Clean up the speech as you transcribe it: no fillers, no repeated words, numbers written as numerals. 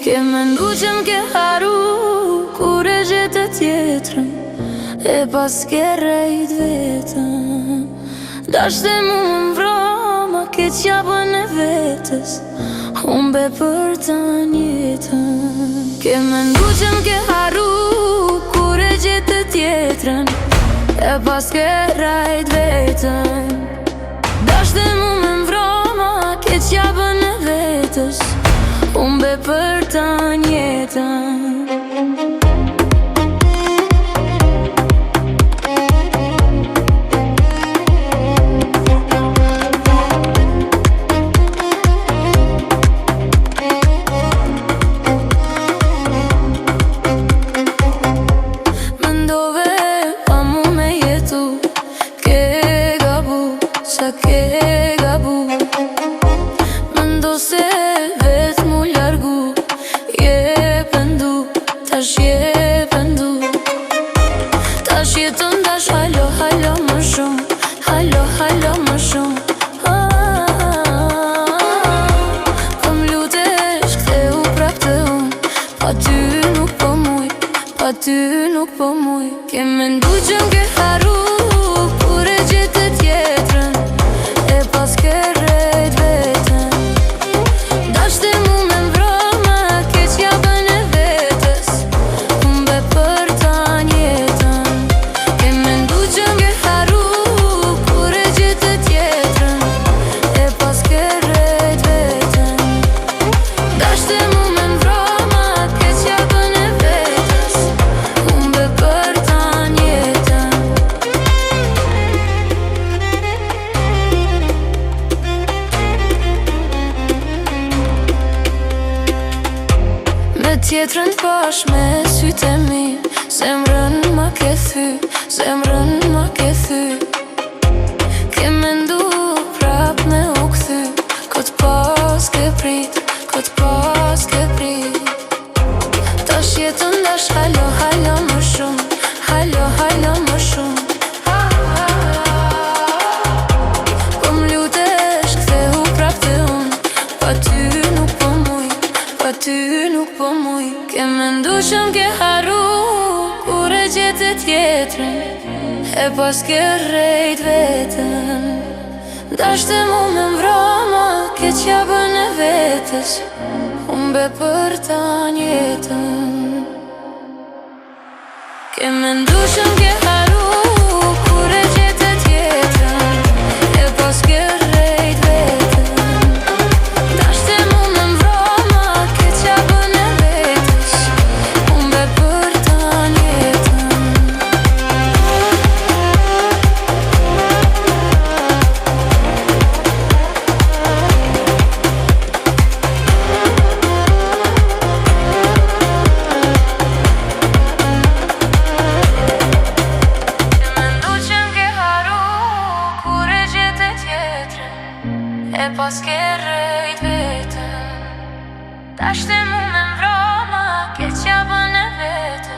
Ke mendu që m'ke haru kur e gjetë tjetrën, e pas ke rejt vetën. Dashte mu më vrama, ke qapën e vetës, humbe për ta njetën. Ke mendu që m'ke haru kur e gjetë tjetrën, e pas ke rejt vetën. Dashte mu më vrama, ke qapën e vetës, humbe për ta njetën. Mendove pa mu me jetu, ke gabu, sa ke gabu. Mendo se vet mu largu, je pendu, tash je pendu. Tash jeton dash halo, halo më shumë, halo, halo më shumë. Po m'lutesh ktheu prap te unë, pa ty nuk po muj, pa ty nuk po muj. Ke mendu që m'ke haru kur e gjetë tjetrën, e pas ke rejt vetën. Dashte mu me mvroma, ke qapën e vetës, humbe për ta njetën. Ke mendu që m'ke haru kur e gjetë tjetrën, e pas ke rejt vetën. Dashte mu me mvroma, ke qapën e vetës, humbe për ta njetën. Me tjetrën pash me sytë e mi, zemrën ma ke thy, zemrën ma ke thy. Ke mendu prap me u kthy, kët pas ke prit, kët pas ke prit. Tash jeton dash halo, halo më shumë, halo, halo më shumë. Po m'lutesh ktheu prap te unë, pa ty nuk po muj, pa ty nuk po muj. Ke mendu që m'ke haru kur e gjetë tjetrën, e pas ke rejt vetën. Dashte mu me mvroma, ke qapën e vetës, humbe për ta njetën. Ke mendu që m'ke haru kur e gjetë tjetrën, e pas ke rejt vetën. Dashte mu me mvroma, ke qapën e vetës, humbe për ta njetën. Mendu që m'ke haru kur e gjetë tjetrën, e pas ke rejt vetën. Dashte mu me mvroma, ke qapën e vetën.